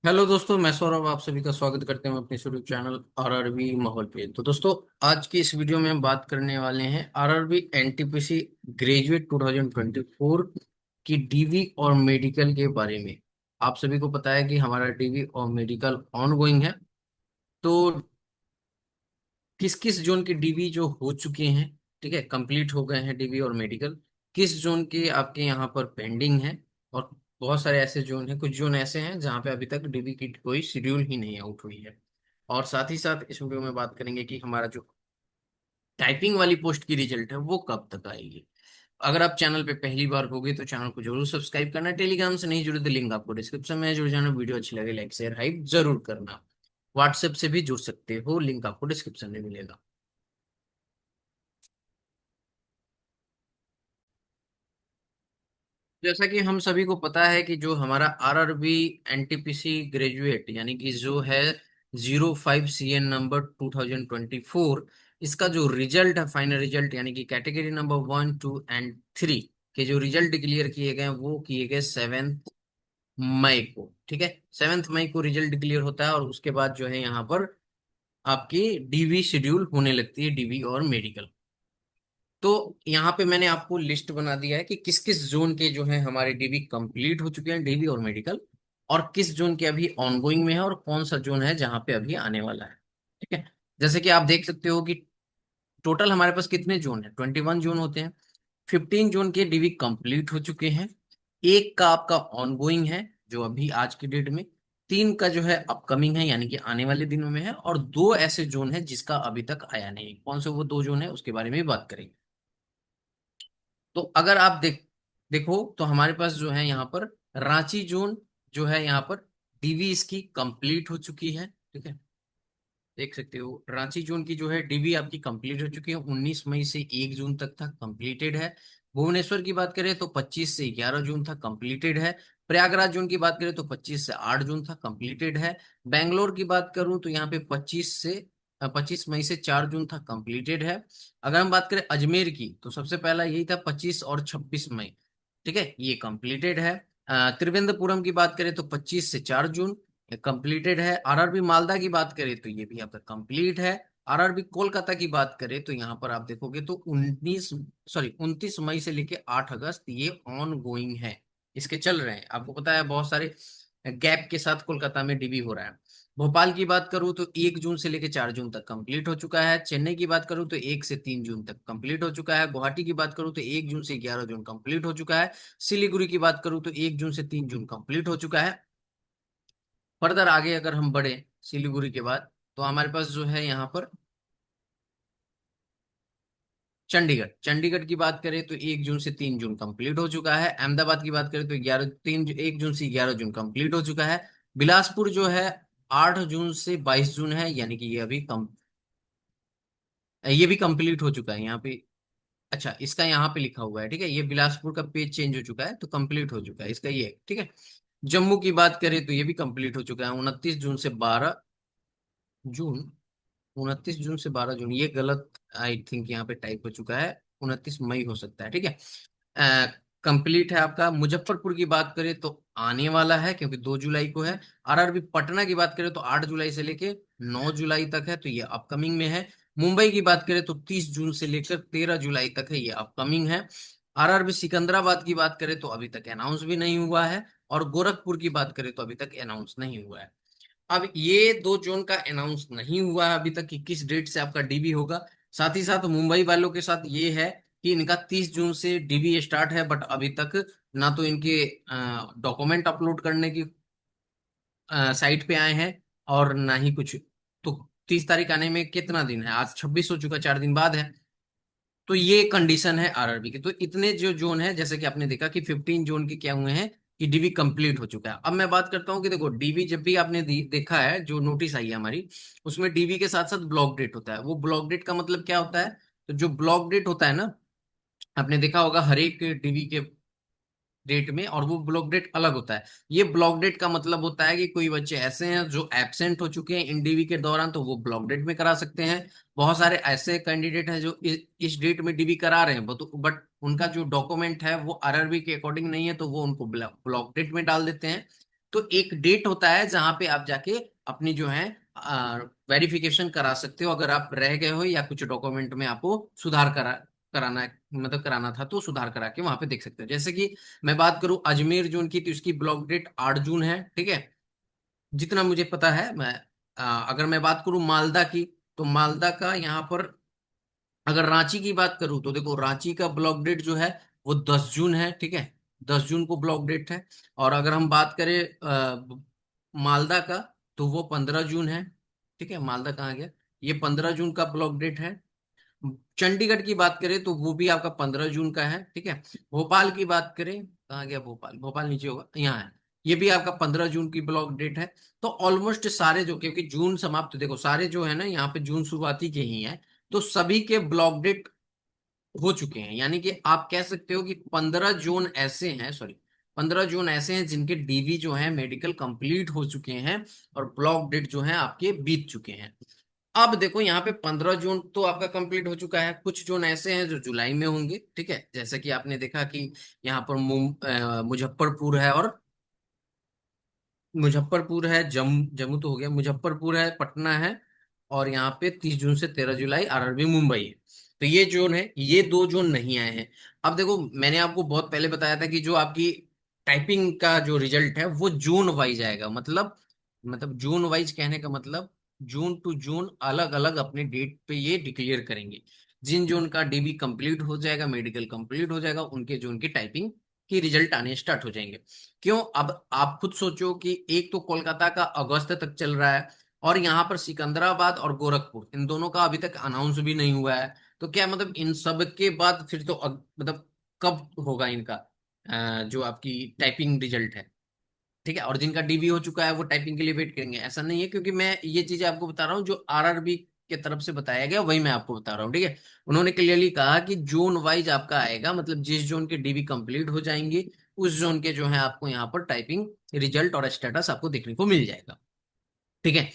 Hello दोस्तों, मैं सौरभ आप सभी का स्वागत करते हैं अपने यूट्यूब चैनल आरआरबी माहौल पे। तो दोस्तों, आज की इस वीडियो में हम बात करने वाले हैं आरआरबी एनटीपीसी ग्रेजुएट 2024 की डीवी और मेडिकल के बारे में। आप सभी को पता है कि हमारा डीवी और मेडिकल ऑनगोइंग है। तो किस किस जोन के डीवी जो हो चुके हैं, ठीक है, कंप्लीट हो गए हैं डीवी और मेडिकल, किस जोन के आपके यहाँ पर पेंडिंग है। और बहुत सारे ऐसे जोन हैं, कुछ जोन ऐसे हैं जहाँ पे अभी तक डीवी की कोई शेड्यूल ही नहीं आउट हुई है। और साथ ही साथ इस वीडियो में बात करेंगे कि हमारा जो टाइपिंग वाली पोस्ट की रिजल्ट है वो कब तक आएगी। अगर आप चैनल पे पहली बार होगे तो चैनल को जरूर सब्सक्राइब करना। टेलीग्राम से नहीं जुड़े तो लिंक आपको डिस्क्रिप्शन में है, जुड़ जाना। वीडियो अच्छी लगे लाइक शेयर हाइप जरूर करना। व्हाट्सएप से भी जुड़ सकते हो, लिंक आपको डिस्क्रिप्शन में मिलेगा। जैसा कि हम सभी को पता है कि जो हमारा आरआरबी एनटीपीसी ग्रेजुएट यानी कि जो है 05 CN नंबर 2024, इसका जो रिजल्ट है, फाइनल रिजल्ट यानी कि कैटेगरी नंबर 1 2 एंड 3 के जो रिजल्ट क्लियर किए गए हैं वो किए गए 7 मई को। ठीक है, 7 मई को रिजल्ट क्लियर होता है और उसके बाद जो है यहाँ पर आपकी डीवी शेड्यूल होने लगती है, डीवी और मेडिकल। तो यहाँ पे मैंने आपको लिस्ट बना दिया है कि किस किस जोन के जो है हमारे डीबी कंप्लीट हो चुके हैं, डीबी और मेडिकल, और किस जोन के अभी ऑनगोइंग में है और कौन सा जोन है जहाँ पे अभी आने वाला है। ठीक है, जैसे कि आप देख सकते हो कि टोटल हमारे पास कितने जोन है, 21 जोन होते हैं। 15 जोन के डीबी कंप्लीट हो चुके हैं, एक का आपका ऑनगोइंग है जो अभी आज की डेट में, तीन का जो है अपकमिंग है यानी कि आने वाले दिनों में है, और दो ऐसे जोन है जिसका अभी तक आया नहीं। कौन से वो दो जोन है उसके बारे में भी बात करेंगे। तो अगर आप देखो तो हमारे पास जो है यहाँ पर रांची जोन जो है यहाँ पर डीवी इसकी कंप्लीट हो चुकी है। ठीक है, देख सकते हो रांची जोन की जो है डीवी आपकी कंप्लीट हो चुकी है, 19 मई से 1 जून तक था, कंप्लीटेड है। भुवनेश्वर की बात करें तो 25 से 11 जून था, कंप्लीटेड है। प्रयागराज जोन की बात करें तो 25 से 8 जून था, कंप्लीटेड है। बैंगलोर की बात करूं तो यहाँ पे 25 मई से 4 जून था, कंप्लीटेड है। अगर हम बात करें अजमेर की तो सबसे पहला यही था 25 और 26 मई। ठीक है, ये कंप्लीटेड है। त्रिवेंद्रपुरम की बात करें तो 25 से 4 जून कंप्लीटेड है। आरआरबी मालदा की बात करें तो ये भी आपका कंप्लीट है। आरआरबी कोलकाता की बात करें तो यहाँ पर आप देखोगे तो 29 से लेके 8 अगस्त ये ऑन गोइंग है, इसके चल रहे हैं। आपको पता है बहुत सारे गैप के साथ कोलकाता में डीबी हो रहा है। भोपाल की बात करूं तो 1 जून से लेके 4 जून तक कंप्लीट हो चुका है। चेन्नई की बात करूं तो 1 से 3 जून तक कंप्लीट हो चुका है। गुवाहाटी की बात करूं तो 1 जून से 11 जून कंप्लीट हो चुका है। सिलीगुड़ी की बात करूं तो 1 जून से 3 जून कंप्लीट हो चुका है। फर्दर आगे अगर हम बढ़े सिलीगुड़ी के बाद तो हमारे पास जो है यहाँ पर चंडीगढ़, चंडीगढ़ की बात करें तो 1 जून से 3 जून कंप्लीट हो चुका है। अहमदाबाद की बात करें तो 1 जून से 11 जून कंप्लीट हो चुका है। बिलासपुर जो है 8 जून से 22 जून है यानी कि ये भी कंप्लीट हो चुका है यहाँ पे। अच्छा, इसका यहाँ पे लिखा हुआ है, ठीक है, ये बिलासपुर का पेज चेंज हो चुका है तो कंप्लीट हो चुका है इसका ये। ठीक है, जम्मू की बात करें तो ये भी कंप्लीट हो चुका है 29 जून से 12 जून। 29 जून से 12 जून ये गलत आई थिंक यहाँ पे टाइप हो चुका है, 29 मई हो सकता है। ठीक है, कंप्लीट है आपका। मुजफ्फरपुर की बात करें तो आने वाला है क्योंकि 2 जुलाई को है। आरआरबी पटना की बात करें तो 8 जुलाई से लेके 9 जुलाई तक है तो ये अपकमिंग में है। मुंबई की बात करें तो 30 जून से लेकर 13 जुलाई तक है, ये अपकमिंग है। आरआरबी सिकंदराबाद की बात करें तो अभी तक अनाउंस भी नहीं हुआ है, और गोरखपुर की बात करें तो अभी तक अनाउंस नहीं हुआ है। अब ये दो जोन का अनाउंस नहीं हुआ है अभी तक कि किस डेट से आपका डीबी होगा। साथ ही साथ मुंबई वालों के साथ ये है कि इनका 30 जून से डीबी स्टार्ट है, बट अभी तक ना तो इनके डॉक्यूमेंट अपलोड करने की साइट पे आए हैं और ना ही कुछ। तो 30 तारीख आने में कितना दिन है, आज 26 हो चुका, 4 दिन बाद है। तो ये कंडीशन है आरआरबी की। तो इतने जो जोन है, जैसे कि आपने देखा कि 15 जोन के क्या हुए हैं कि डीबी कंप्लीट हो चुका है। अब मैं बात करता हूँ कि देखो डीबी जब भी आपने देखा है जो नोटिस आई है हमारी, उसमें डीबी के साथ साथ ब्लॉक डेट होता है। वो ब्लॉक डेट का मतलब क्या होता है, तो जो ब्लॉक डेट होता है ना, आपने देखा होगा हर एक डीबी के डेट में, और वो ब्लॉक डेट अलग होता है। ये ब्लॉक डेट का मतलब होता है कि कोई बच्चे ऐसे हैं जो एब्सेंट हो चुके हैं इन डीबी के दौरान तो वो ब्लॉक डेट में करा सकते हैं। बहुत सारे ऐसे कैंडिडेट हैं जो इस डेट में डीबी करा रहे हैं, बट उनका जो डॉक्यूमेंट है वो आरआरबी के अकॉर्डिंग नहीं है तो वो उनको ब्लॉक डेट में डाल देते हैं। तो एक डेट होता है जहां पे आप जाके अपनी जो है वेरिफिकेशन करा सकते हो, अगर आप रह गए हो या कुछ डॉक्यूमेंट में आपको सुधार कराना मतलब कराना था तो सुधार करा के वहां पे देख सकते हो। जैसे कि मैं बात करूं अजमेर जोन की, तो इसकी ब्लॉक डेट 8 जून है, ठीक है, जितना मुझे पता है। मैं अगर मैं बात करूं मालदा की, तो मालदा का यहाँ पर, अगर रांची की बात करूं तो देखो रांची का ब्लॉक डेट जो है वो 10 जून है, ठीक है, 10 जून को ब्लॉक डेट है। और अगर हम बात करें मालदा का, तो वो 15 जून है, ठीक है। मालदा कहाँ गया, ये 15 जून का ब्लॉक डेट है। चंडीगढ़ की बात करें तो वो भी आपका 15 जून का है, ठीक है। भोपाल की बात करें, कहाँ गया भोपाल, भोपाल नीचे होगा, यहाँ है, ये भी आपका 15 जून की ब्लॉक डेट है। तो ऑलमोस्ट सारे जो, क्योंकि जून समाप्त, देखो सारे जो है ना यहाँ पे जून शुरुआती के ही हैं, तो सभी के ब्लॉक डेट हो चुके हैं। यानी कि आप कह सकते हो कि 15 जून ऐसे हैं, सॉरी, 15 जून ऐसे हैं जिनके डीवी जो है मेडिकल कंप्लीट हो चुके हैं और ब्लॉक डेट जो है आपके बीत चुके हैं। अब देखो यहाँ पे 15 जून तो आपका कंप्लीट हो चुका है, कुछ जोन ऐसे हैं जो जुलाई में होंगे, ठीक है। जैसे कि आपने देखा कि यहाँ पर मुजफ्फरपुर है, और मुजफ्फरपुर है, जम्मू तो हो गया, मुजफ्फरपुर है, पटना है, और यहाँ पे 30 जून से 13 जुलाई आरआरबी मुंबई है। तो ये जोन है, ये दो जोन नहीं आए हैं। अब देखो मैंने आपको बहुत पहले बताया था कि जो आपकी टाइपिंग का जो रिजल्ट है वो जून वाइज आएगा, मतलब जून वाइज कहने का मतलब जून टू जून अलग अलग अपने डेट पे ये डिक्लेयर करेंगे। जिन जोन का डीबी कंप्लीट हो जाएगा, मेडिकल कंप्लीट हो जाएगा, उनके जोन की टाइपिंग की रिजल्ट आने स्टार्ट हो जाएंगे। क्यों, अब आप खुद सोचो कि एक तो कोलकाता का अगस्त तक चल रहा है, और यहाँ पर सिकंदराबाद और गोरखपुर, इन दोनों का अभी तक अनाउंस भी नहीं हुआ है। तो क्या मतलब इन सब के बाद फिर तो मतलब कब होगा इनका जो आपकी टाइपिंग रिजल्ट है, ठीक है। और जिनका डीबी हो चुका है वो टाइपिंग के लिए वेट करेंगे, ऐसा नहीं है, क्योंकि मैं ये चीजें आपको बता रहा हूँ जो आरआरबी के तरफ से बताया गया वही मैं आपको बता रहा हूँ, ठीक है। उन्होंने क्लियरली कहा कि जोन वाइज आपका आएगा, मतलब जिस जोन के डीबी कंप्लीट हो जाएंगे उस जोन के जो है आपको यहाँ पर टाइपिंग रिजल्ट और स्टेटस आपको देखने को मिल जाएगा, ठीक है।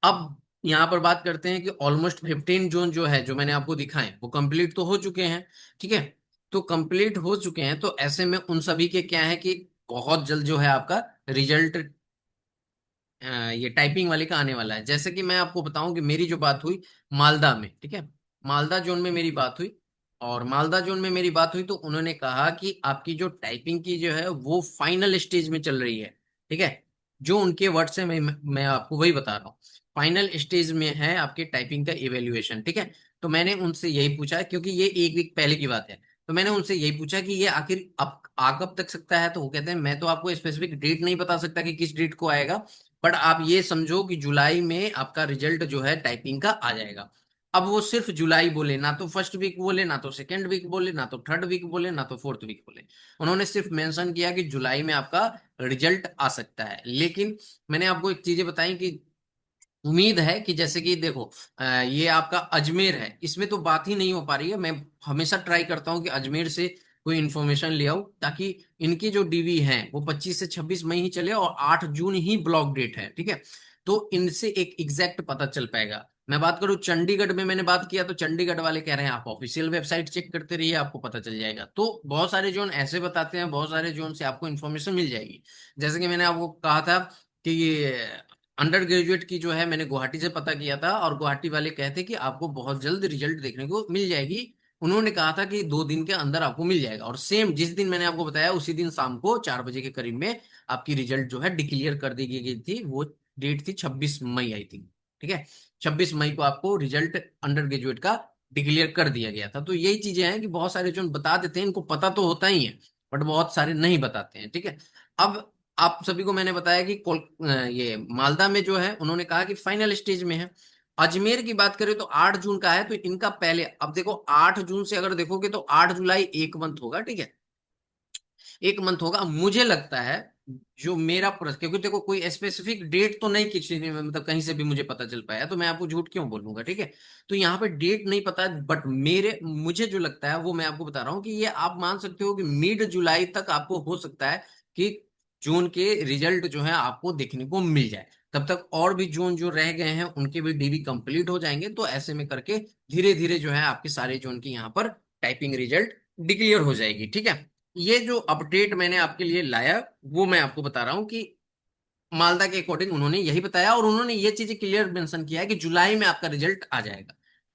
अब यहाँ पर बात करते हैं कि ऑलमोस्ट 15 जोन जो है, जो मैंने आपको दिखाए, वो कंप्लीट तो हो चुके हैं, ठीक है। तो कंप्लीट हो चुके हैं, तो ऐसे में उन सभी के क्या है कि बहुत जल्द जो है आपका रिजल्ट ये टाइपिंग वाले का आने वाला है। जैसे कि मैं आपको बताऊं कि मेरी जो बात हुई मालदा में, ठीक है, मालदा जोन में मेरी बात हुई, और मालदा जोन में मेरी बात हुई तो उन्होंने कहा कि आपकी जो टाइपिंग की जो है वो फाइनल स्टेज में चल रही है, ठीक है। जो उनके वर्ड से मैं आपको वही बता रहा हूँ, फाइनल स्टेज में है आपके टाइपिंग का इवेल्युएशन, ठीक है। तो मैंने उनसे यही पूछा, क्योंकि ये एक वीक पहले की बात है, तो मैंने उनसे यही पूछा कि ये आखिर अब आ कब तक सकता है। तो वो कहते हैं मैं तो आपको स्पेसिफिक डेट नहीं बता सकता कि किस डेट को आएगा, बट आप ये समझो कि जुलाई में आपका रिजल्ट जो है टाइपिंग का आ जाएगा। अब वो सिर्फ जुलाई बोले, ना तो फर्स्ट वीक बोले, ना तो सेकेंड वीक बोले, ना तो थर्ड वीक बोले, ना तो फोर्थ वीक बोले। उन्होंने सिर्फ मेंशन किया कि जुलाई में आपका रिजल्ट आ सकता है। लेकिन मैंने आपको एक चीजें बताई कि उम्मीद है कि जैसे कि देखो ये आपका अजमेर है, इसमें तो बात ही नहीं हो पा रही है। मैं हमेशा ट्राई करता हूँ कि अजमेर से कोई इन्फॉर्मेशन ले आऊं, ताकि इनकी जो डीवी है वो 25 से 26 मई ही चले और 8 जून ही ब्लॉक डेट है, ठीक है। तो इनसे एक एग्जैक्ट पता चल पाएगा। मैं बात करूं चंडीगढ़ में, मैंने बात किया तो चंडीगढ़ वाले कह रहे हैं आप ऑफिशियल वेबसाइट चेक करते रहिए, आपको पता चल जाएगा। तो बहुत सारे जोन ऐसे बताते हैं, बहुत सारे जोन से आपको इन्फॉर्मेशन मिल जाएगी। जैसे कि मैंने आपको कहा था कि अंडर ग्रेजुएट की जो है मैंने गुवाहाटी से पता किया था, और गुवाहाटी वाले कहते कि आपको बहुत जल्द रिजल्ट देखने को मिल जाएगी। उन्होंने कहा था कि 2 दिन के अंदर आपको मिल जाएगा, और सेम जिस दिन मैंने आपको बताया उसी दिन शाम को 4 बजे के करीब में आपकी रिजल्ट जो है डिक्लेयर कर दी गई थी। वो डेट थी 26 मई आई थिंक, ठीक है। 26 मई को आपको रिजल्ट अंडर ग्रेजुएट का डिक्लेयर कर दिया गया था। तो यही चीजें हैं कि बहुत सारे जो बता देते हैं, इनको पता तो होता ही है, बट बहुत सारे नहीं बताते हैं, ठीक है। अब आप सभी को मैंने बताया कि ये मालदा में जो है उन्होंने कहा कि फाइनल स्टेज में है। अजमेर की बात करें तो 8 जून का है, तो इनका पहले, अब देखो 8 जून से अगर देखोगे तो 8 जुलाई एक मंथ होगा, ठीक है, एक मंथ होगा मुझे लगता है। जो मेरा प्रश्न, क्योंकि देखो कोई स्पेसिफिक डेट तो नहीं किसी ने मतलब कहीं से भी मुझे पता चल पाया, तो मैं आपको झूठ क्यों बोलूंगा, ठीक है। तो यहाँ पे डेट नहीं पता, बट मुझे जो लगता है वो मैं आपको बता रहा हूँ कि ये आप मान सकते हो कि मिड जुलाई तक आपको हो सकता है कि जून के रिजल्ट जो है आपको देखने को मिल जाए। तब तक और भी जोन जो रह गए हैं उनके भी डीबी कंप्लीट हो जाएंगे, तो ऐसे में करके धीरे धीरे जो है आपके सारे जोन की यहाँ पर टाइपिंग रिजल्ट डिक्लेयर हो जाएगी, ठीक है। ये जो अपडेट मैंने आपके लिए लाया वो मैं आपको बता रहा हूँ कि मालदा के अकॉर्डिंग उन्होंने यही बताया, और उन्होंने ये चीजें क्लियर मेंशन किया है कि जुलाई में आपका रिजल्ट आ जाएगा।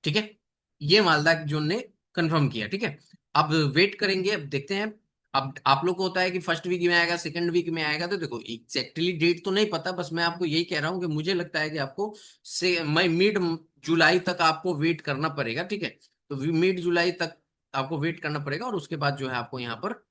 ठीक है, ये मालदा जोन ने कंफर्म किया। ठीक है, अब वेट करेंगे, अब देखते हैं। अब आप लोग को होता है कि फर्स्ट वीक में आएगा, सेकंड वीक में आएगा, तो देखो एग्जैक्टली डेट तो नहीं पता, बस मैं आपको यही कह रहा हूँ कि मुझे लगता है कि आपको से मई मिड जुलाई तक आपको वेट करना पड़ेगा। ठीक है, तो मिड जुलाई तक आपको वेट करना पड़ेगा, और उसके बाद जो है आपको यहाँ पर,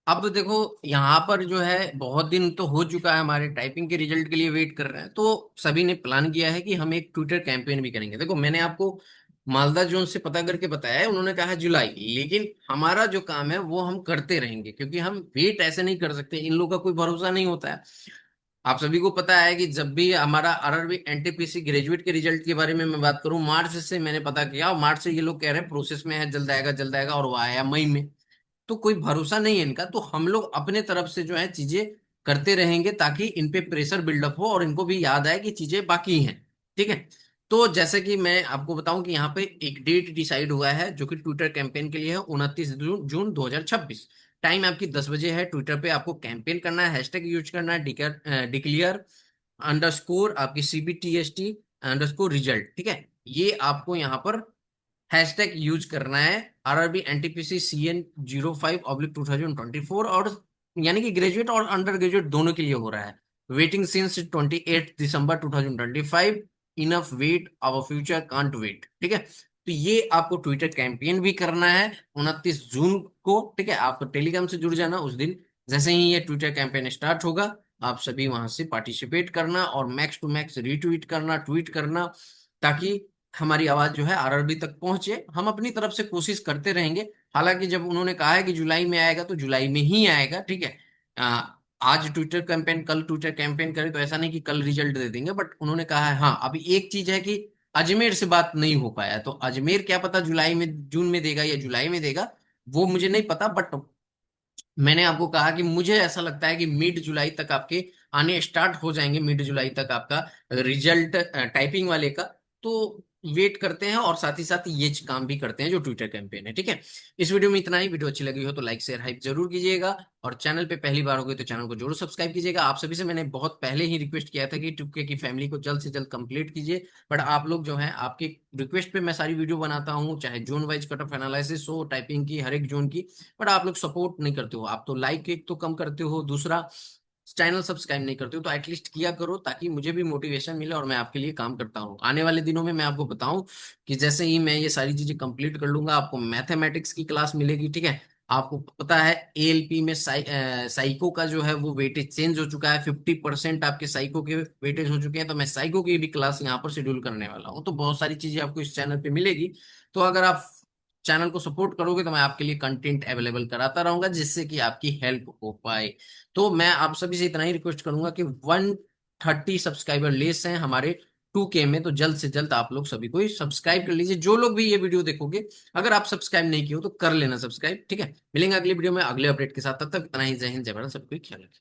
अब देखो यहाँ पर जो है बहुत दिन तो हो चुका है, हमारे टाइपिंग के रिजल्ट के लिए वेट कर रहे हैं, तो सभी ने प्लान किया है कि हम एक ट्विटर कैंपेन भी करेंगे। देखो मैंने आपको मालदा जोन से पता करके बताया है, उन्होंने कहा है जुलाई, लेकिन हमारा जो काम है वो हम करते रहेंगे, क्योंकि हम वेट ऐसे नहीं कर सकते, इन लोगों का कोई भरोसा नहीं होता है। आप सभी को पता है कि जब भी हमारा आरआरबी एनटीपीसी ग्रेजुएट के रिजल्ट के बारे में मैं बात करूं, मार्च से मैंने पता किया, और मार्च से ये लोग कह रहे हैं प्रोसेस में है, जल्द आएगा जल्द आएगा, और वो आया मई में। तो कोई भरोसा नहीं है इनका, तो हम लोग अपने तरफ से जो है चीजें करते रहेंगे, ताकि इन पे प्रेशर बिल्डअप हो और इनको भी याद आए कि चीजें बाकी हैं। ठीक है, तो जैसे कि मैं आपको बताऊं कि यहाँ पे एक डेट डिसाइड हुआ है जो कि ट्विटर कैंपेन के लिए है, 29 जून 2026। टाइम आपकी 10 बजे है। ट्विटर पे आपको कैंपेन करना है, हैशटैग यूज करना है, डिक्लियर अंडरस्कोर आपकी CBTST अंडरस्कोर रिजल्ट। ठीक है, ये आपको यहाँ पर हैशटैग यूज करना है, RRB NTPC CN05/2024, और यानी कि ग्रेजुएट और अंडर ग्रेजुएट दोनों के लिए हो रहा है। Waiting since 28 December 2025, enough wait, our future can't wait. ठीक है, तो ये आपको ट्विटर कैंपेन भी करना है 29 जून को। ठीक है, आप टेलीग्राम से जुड़ जाना उस दिन, जैसे ही ये ट्विटर कैंपेन स्टार्ट होगा, आप सभी वहां से पार्टिसिपेट करना और मैक्स टू मैक्स रीट्वीट करना, ट्वीट करना, ताकि हमारी आवाज जो है आरआरबी तक पहुंचे। हम अपनी तरफ से कोशिश करते रहेंगे। हालांकि जब उन्होंने कहा है कि जुलाई में आएगा, तो जुलाई में ही आएगा। ठीक है, आज ट्विटर कैंपेन, कल ट्विटर कैंपेन करें, तो ऐसा नहीं कि कल रिजल्ट दे देंगे, बट उन्होंने कहा है। हाँ, अभी एक चीज है कि अजमेर से बात नहीं हो पाया, तो अजमेर क्या पता जुलाई में, जून में देगा या जुलाई में देगा, वो मुझे नहीं पता। बट मैंने आपको कहा कि मुझे ऐसा लगता है कि मिड जुलाई तक आपके आने स्टार्ट हो जाएंगे, मिड जुलाई तक आपका रिजल्ट टाइपिंग वाले का। तो वेट करते हैं, और साथ ही साथ ये काम भी करते हैं जो ट्विटर कैंपेन है। ठीक है, इस वीडियो में इतना ही। वीडियो अच्छी लगी हो तो लाइक शेयर हाइप जरूर कीजिएगा, और चैनल पे पहली बार हो गई तो चैनल को जरूर सब्सक्राइब कीजिएगा। आप सभी से मैंने बहुत पहले ही रिक्वेस्ट किया था कि टुक्के की फैमिली को जल्द से जल्द कंप्लीट कीजिए, बट आप लोग जो है, आपके रिक्वेस्ट पे मैं सारी वीडियो बनाता हूँ, चाहे zone wise cut off analysis हो, टाइपिंग की हर एक जोन की, बट आप लोग सपोर्ट नहीं करते हो। आप तो लाइक एक तो कम करते हो, दूसरा चैनल सब्सक्राइब नहीं करते हो, तो एटलीस्ट किया करो, ताकि मुझे भी मोटिवेशन मिले और मैं आपके लिए काम करता हूँ। आने वाले दिनों में मैं आपको बताऊं कि जैसे ही मैं ये सारी चीजें कंप्लीट कर लूंगा, आपको मैथमेटिक्स की क्लास मिलेगी। ठीक है, आपको पता है ALP में साइको का जो है वो वेटेज चेंज हो चुका है, 50% आपके साइको के वेटेज हो चुके हैं, तो मैं साइको की भी क्लास यहाँ पर शेड्यूल करने वाला हूँ। तो बहुत सारी चीजें आपको इस चैनल पे मिलेगी। तो अगर आप चैनल को सपोर्ट करोगे, तो मैं आपके लिए कंटेंट अवेलेबल कराता रहूंगा, जिससे कि आपकी हेल्प हो पाए। तो मैं आप सभी से इतना ही रिक्वेस्ट करूंगा कि 130 सब्सक्राइबर लेस हैं हमारे 2K में, तो जल्द से जल्द आप लोग सभी को सब्सक्राइब कर लीजिए। जो लोग भी ये वीडियो देखोगे, अगर आप सब्सक्राइब नहीं किए हो तो कर लेना सब्सक्राइब। ठीक है, मिलेंगे अगली वीडियो में अगले अपडेट के साथ, तब तक इतना ही। जय हिंद, जय भारत, सबको ख्याल रखिए।